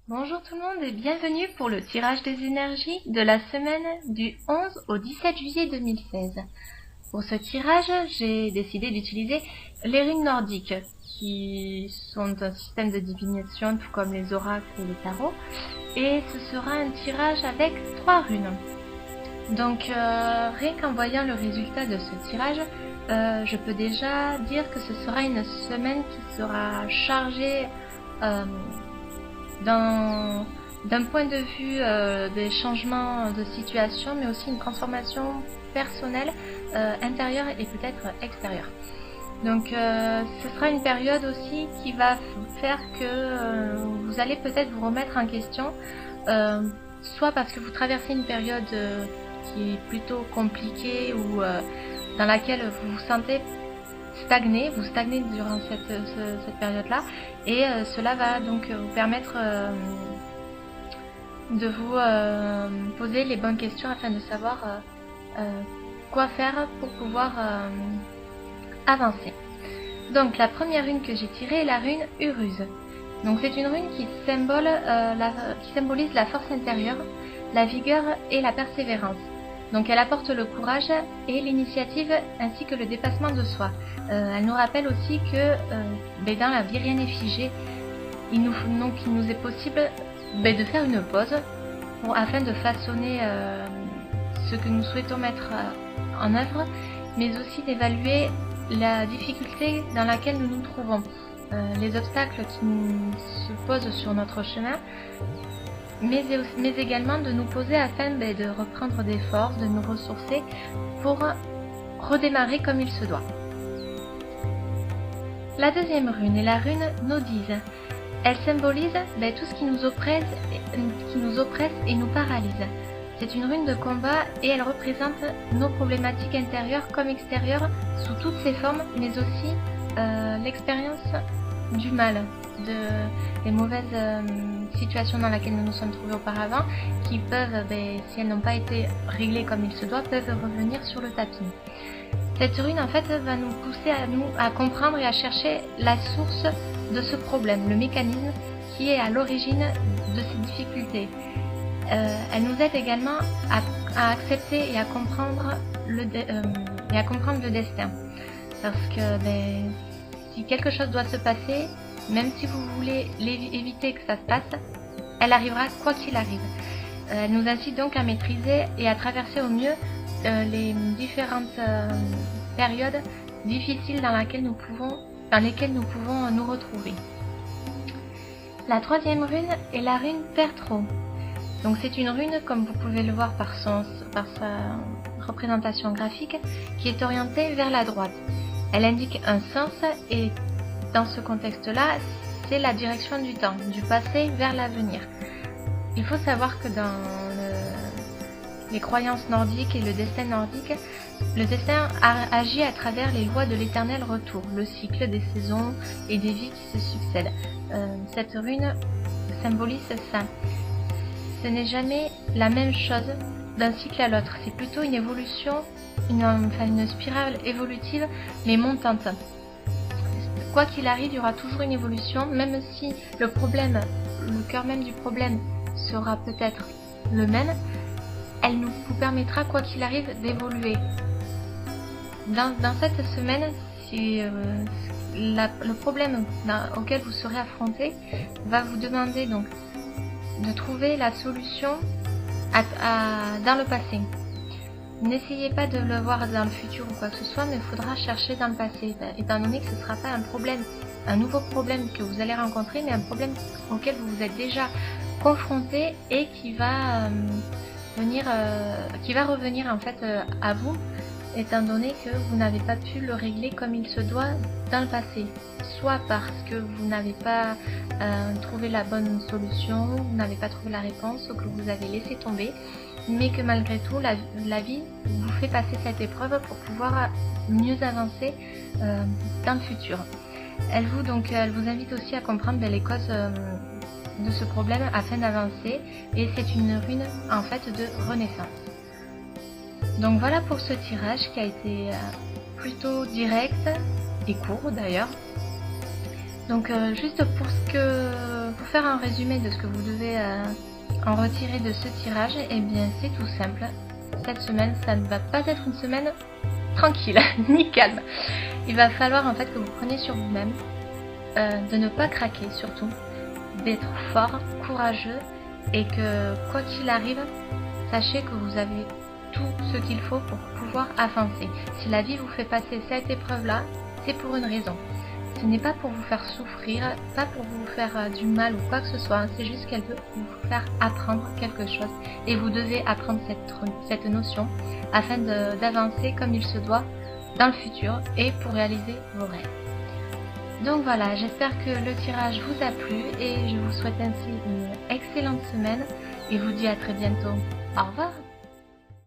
Bonjour tout le monde et bienvenue pour le tirage des énergies de la semaine du 11 au 17 juillet 2016. Pour ce tirage, j'ai décidé d'utiliser les runes nordiques, qui sont un système de divination tout comme les oracles et les tarots, et ce sera un tirage avec 3 runes. Donc rien qu'en voyant le résultat de ce tirage, je peux déjà dire que ce sera une semaine qui sera chargée d'un point de vue des changements de situation, mais aussi une transformation personnelle, intérieure et peut-être extérieure. Donc ce sera une période aussi qui va faire que vous allez peut-être vous remettre en question, soit parce que vous traversez une période qui est plutôt compliquée ou dans laquelle vous vous sentez vous stagnez durant cette période-là, et cela va donc vous permettre de vous poser les bonnes questions afin de savoir quoi faire pour pouvoir avancer. Donc la première rune que j'ai tirée est la rune Uruz. Donc c'est une rune qui symbolise la force intérieure, la vigueur et la persévérance. Donc elle apporte le courage et l'initiative ainsi que le dépassement de soi. Elle nous rappelle aussi que dans la vie rien n'est figé. Il nous est possible de faire une pause afin de façonner ce que nous souhaitons mettre en œuvre, mais aussi d'évaluer la difficulté dans laquelle nous nous trouvons, les obstacles qui se posent sur notre chemin, mais également de nous poser afin de reprendre des forces, de nous ressourcer pour redémarrer comme il se doit. La deuxième rune est la rune Nodise. Elle symbolise tout ce qui nous oppresse et nous paralyse. C'est une rune de combat et elle représente nos problématiques intérieures comme extérieures sous toutes ses formes, mais aussi l'expérience du mal, des mauvaises situations dans lesquelles nous nous sommes trouvés auparavant, qui peuvent, si elles n'ont pas été réglées comme il se doit, peuvent revenir sur le tapis. Cette rune en fait va nous pousser à comprendre et à chercher la source de ce problème, le mécanisme qui est à l'origine de ces difficultés. Elle nous aide également à accepter et à comprendre le destin, parce que si quelque chose doit se passer, même si vous voulez éviter que ça se passe, elle arrivera quoi qu'il arrive. Elle nous incite donc à maîtriser et à traverser au mieux les différentes périodes difficiles dans lesquelles nous pouvons nous retrouver. La troisième rune est la rune Pertro. Donc c'est une rune, comme vous pouvez le voir par sa représentation graphique, qui est orientée vers la droite. Elle indique un sens et dans ce contexte-là, c'est la direction du temps, du passé vers l'avenir. Il faut savoir que dans les croyances nordiques et le destin nordique, le destin agit à travers les lois de l'éternel retour, le cycle des saisons et des vies qui se succèdent. Cette rune symbolise ça. Ce n'est jamais la même chose d'un cycle à l'autre, c'est plutôt une évolution, une spirale évolutive mais montante. Quoi qu'il arrive, il y aura toujours une évolution, même si le cœur même du problème sera peut-être le même, elle vous permettra, quoi qu'il arrive, d'évoluer. Dans cette semaine, si le problème auquel vous serez affronté va vous demander donc de trouver la solution dans le passé. N'essayez pas de le voir dans le futur ou quoi que ce soit, mais il faudra chercher dans le passé, étant donné que ce ne sera pas un nouveau problème que vous allez rencontrer, mais un problème auquel vous vous êtes déjà confronté et qui va revenir en fait à vous, étant donné que vous n'avez pas pu le régler comme il se doit dans le passé, soit parce que vous n'avez pas trouvé la bonne solution, vous n'avez pas trouvé la réponse ou que vous avez laissé tomber, mais que malgré tout la vie vous fait passer cette épreuve pour pouvoir mieux avancer dans le futur. Elle vous invite aussi à comprendre les causes de ce problème afin d'avancer, et c'est une rune en fait de renaissance. Donc voilà pour ce tirage qui a été plutôt direct et court d'ailleurs. Donc juste pour faire un résumé de ce que vous devez en retirer de ce tirage, eh bien c'est tout simple. Cette semaine, ça ne va pas être une semaine tranquille, ni calme. Il va falloir en fait que vous preniez sur vous-même, de ne pas craquer surtout, d'être fort, courageux et que quoi qu'il arrive, sachez que vous avez tout ce qu'il faut pour pouvoir avancer. Si la vie vous fait passer cette épreuve-là, c'est pour une raison. Ce n'est pas pour vous faire souffrir, pas pour vous faire du mal ou quoi que ce soit, c'est juste qu'elle veut vous faire apprendre quelque chose. Et vous devez apprendre cette notion afin d'avancer comme il se doit dans le futur et pour réaliser vos rêves. Donc voilà, j'espère que le tirage vous a plu et je vous souhaite ainsi une excellente semaine et vous dis à très bientôt. Au revoir!